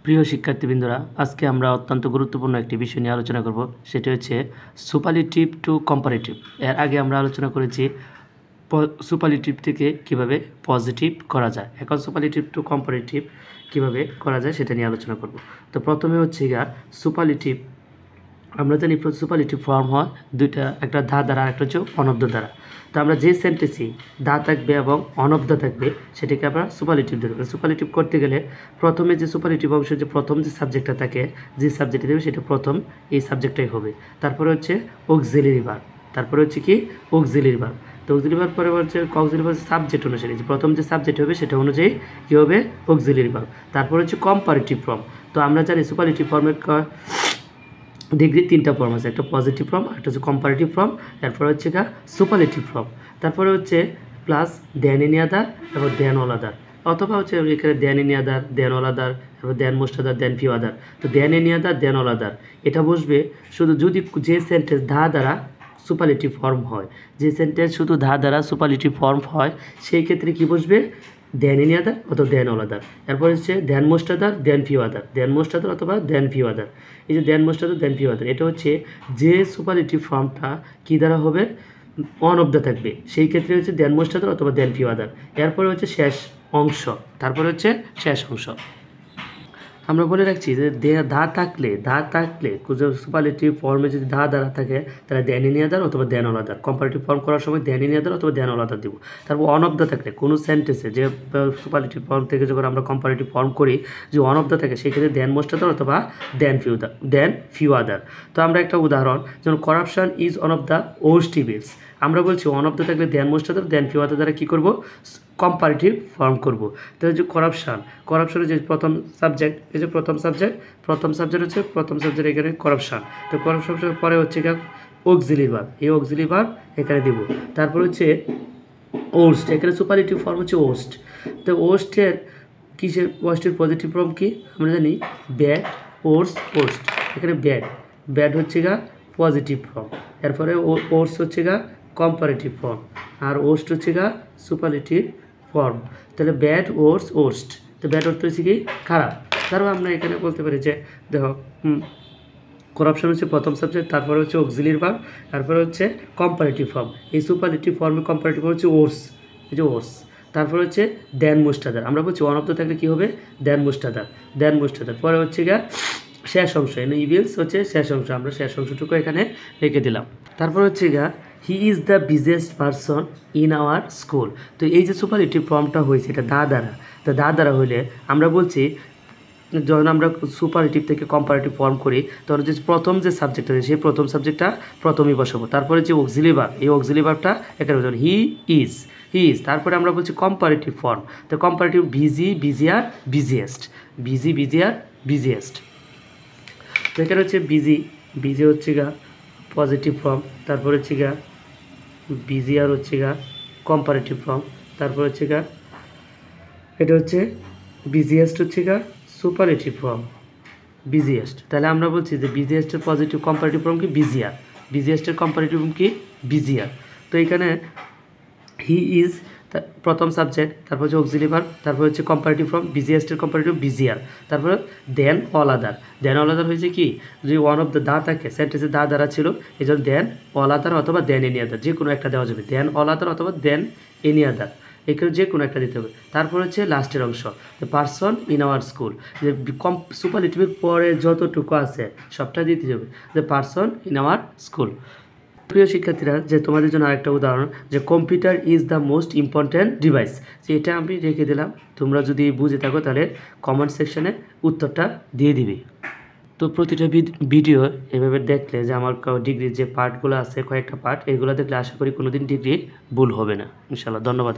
প্রিয় শিক্ষার্থীবৃন্দরা, আজকে আমরা অত্যন্ত গুরুত্বপূর্ণ একটি বিষয় নিয়ে আলোচনা করব। সেটি হচ্ছে সুপারলেটিভ টু কম্পারেটিভ। এর আগে আমরা আলোচনা করেছি সুপারলেটিভ থেকে কিভাবে পজিটিভ করা যায়। এখন সুপারলেটিভ টু কম্পারেটিভ কিভাবে করা যায় সেটা নিয়ে আলোচনা করব। তো প্রথমে হচ্ছে সুপারলেটিভ। আমরা জানি সুপারলেটিভ ফর্ম হয় দুইটা, একটা দা দ্বারা আর একটা হচ্ছে অনব্দ দ্বারা। তো আমরা যে সেন্টেন্সে দা থাকবে এবং অনব্দ থাকবে সেটাকে আমরা সুপারলেটিভ ধরবো। সুপারলেটিভ করতে গেলে প্রথমে যে সুপারলেটিভ অংশ, যে প্রথম যে সাবজেক্টটা থাকে, যে সাবজেক্টে দেবে সেটা প্রথম এই সাবজেক্টটাই হবে। তারপরে হচ্ছে অক্সিলারি ভার্ব, তারপরে হচ্ছে কি অক্সিলারি ভার্ব। তো অক্সিলারি ভার্ব পরে হচ্ছে অক্সিলারি ভার্ব সাবজেক্ট অনুসারে, যে প্রথম যে সাবজেক্ট হবে সেটা অনুযায়ী কী হবে অক্সিলারি ভার্ব। তারপর হচ্ছে কম্পারেটিভ ফর্ম। তো আমরা জানি সুপারলেটিভ ফর্মের ডিগ্রি তিনটা ফর্ম আছে, একটা পজিটিভ ফর্ম, একটা হচ্ছে কম্পারেটিভ ফর্ম, তারপরে হচ্ছে সুপারলেটিভ ফর্ম। তারপরে হচ্ছে প্লাস দেন এনি আদার এবং দেন অল আদার, অথবা হচ্ছে এখানে দেন এনি আদার, দেন অল আদার, তারপর দেন মোস্ট আদার, দেন ফিউ আদার। তো দেন এনি আদার, দেন অল আদার এটা বসবে শুধু যদি যে সেন্টেন্স ধা দ্বারা সুপারলেটিভ ফর্ম হয়, যে সেন্টেন্স শুধু ধা দ্বারা সুপারলেটিভ ফর্ম হয় সেই ক্ষেত্রে কি বসবে দেন এনি আদার অথবা দেন অল আদার। তারপর হচ্ছে দেন মোস্ট আদার, দেন ফিউ আদার, দেন মোস্ট আদার অথবা দেন ফিউ আদার। এই যে দেন মোস্ট আদার, দেন ফিউ আদার, এটা হচ্ছে যে সুপারলেটিভ ফর্মটা কী দ্বারা হবে অনব্দ থাকবে সেই ক্ষেত্রে হচ্ছে দেন মোস্ট আদার অথবা দেন ফিউ আদার। এরপরে হচ্ছে শেষ অংশ, তারপরে হচ্ছে শেষ অংশ। আমরা বলে রাখছি যে ধা থাকলে সুপারলেটিভ ফর্মে যদি ধা দ্বারা থাকে তাহলে দেন এনি আদার অথবা দেন অল আদার। কম্পারেটিভ ফর্ম করার সময় দেন এনি আদার অথবা দেন অল আদার দিব। তারপর অনব্দ থাকলে কোনো সেন্টেন্সে, যে সুপারলেটিভ ফর্ম থেকে যখন আমরা কম্পারেটিভ ফর্ম করি, যে অনব্দ থাকে সেক্ষেত্রে দেন মোস্ট আদার অথবা দেন ফিউ আদার। তো আমরা একটা উদাহরণ, যেমন corruption is one of the worst evils. আমরা বলছি অনব্দ থাকলে দেন মোস্ট আদার, দেন ফিউ আদার দ্বারা কী করবো কম্পারেটিভ ফর্ম করব। তাহলে যে করাপশনের যে প্রথম সাবজেক্ট, এই যে প্রথম সাবজেক্ট হচ্ছে প্রথম সাবজেক্ট এখানে করাপশন। তো করাপশন পরে হচ্ছে অক্সিলারি ভার্ব, এই অক্সিলারি ভার্ব এখানে দিব। তারপর হচ্ছে ওস্ট, এখানে সুপারলেটিভ ফর্ম হচ্ছে ওস্ট। তো ওস্টের পজিটিভ ফর্ম কি আমরা জানি ব্যাড, ওস্ট। এখানে ব্যাড হচ্ছে পজিটিভ ফর্ম। এরপরে ওস্ট হচ্ছে কম্পারেটিভ ফর্ম, আর ওস্ট হচ্ছে সুপারলেটিভ ফর্ম। তাহলে ব্যাড, ওস্ট। তো ব্যাড অর্থ হচ্ছে কি খারাপ। তারপর আমরা এখানে বলতে পারি যে দেখো করাপশন হচ্ছে প্রথম সাবজেক্ট, তারপরে হচ্ছে অক্সিলারি ভার্ব, তারপরে হচ্ছে কম্পারেটিভ ফর্ম। এই সুপারলেটিভ ফর্মে কম্পারেটিভ ফর্ম হচ্ছে ওর্স। তারপরে হচ্ছে দেন মোস্ট আদার। আমরা বলছি অনব্দ থাকলে কী হবে দেন মোস্ট আদার। পরে হচ্ছে শেষ অংশ, ইভিলস হচ্ছে শেষ অংশ, আমরা শেষ অংশটুকু এখানে রেখে দিলাম। তারপর হচ্ছে he is the busiest person in our school. তো এই যে সুপারলেটিভ ফর্মটা হয়েছে এটা দা দ্বারা। তো দা দ্বারা হইলে আমরা বলছি যখন আমরা সুপারলেটিভ থেকে কম্পারেটিভ ফর্ম করি তখন যে প্রথম যে সাবজেক্ট আছে সেই প্রথম সাবজেক্টটা প্রথমেই বসাবো। তারপরে যে অক্সিলারি ভার্ব, এই অক্সিলারি ভার্বটা এখানে বসাবো হি ইজ। তারপরে আমরা বলছি কম্পারেটিভ ফর্ম। তো কম্পারেটিভ বিজিয়ার, বিজিয়েস্ট। তো এখানে হচ্ছে বিজি হচ্ছে পজিটিভ ফর্ম, তারপর হচ্ছে বিজিআর হচ্ছে কম্পারেটিভ ফর্ম, তারপর হচ্ছে এটা হচ্ছে বিজিয়েস্ট হচ্ছে সুপারলেটিভ ফর্ম বিজিয়েস্ট। তাহলে আমরা বলছি যে বিজিয়েস্টের পজিটিভ কম্পারেটিভ ফর্ম কি বিজিয়েস্টের কম্পারেটিভ ফর্ম কি বিজিআর। তো এখানে হি ইজ প্রথম সাবজেক্ট, তারপর হচ্ছে অক্সিলারি ভার্ব, তারপর হচ্ছে কম্পারেটিভ ফর্ম বিজিয়েস্টের কম্পারেটিভ বিজিআর, তারপর দেন অল আদার হয়েছে কি যদি ওয়ান অফ দ্য দা থাকে, সেন্টেন্সে দা দ্বারা ছিল এই জন্য দেন অল আদার অথবা দেন এনি আদার, যে কোনো একটা দেওয়া যাবে। দেন অল আদার অথবা দেন এনি আদার, এখানে যে কোনো একটা দিতে হবে। তারপর হচ্ছে লাস্টের অংশ the person in our school, যে সুপারলেটিভের পরে যতটুকু আছে সবটা দিতে হবে the person in our school. প্রিয় শিক্ষার্থীরা, যে তোমাদের জন্য আরেকটা উদাহরণ, যে computer is the most important device, যে এটা আমি রেখে দিলাম। তোমরা যদি বুঝে থাকো তাহলে কমেন্ট সেকশনে উত্তরটা দিয়ে দিবে। তো প্রতিটা ভিডিও এভাবে দেখলে যে আমার ডিগ্রির যে পার্টগুলো আছে কয়েকটা পার্ট, এগুলো দেখলে আশা করি কোনোদিন ডিগ্রি ভুল হবে না ইনশাআল্লাহ। ধন্যবাদ।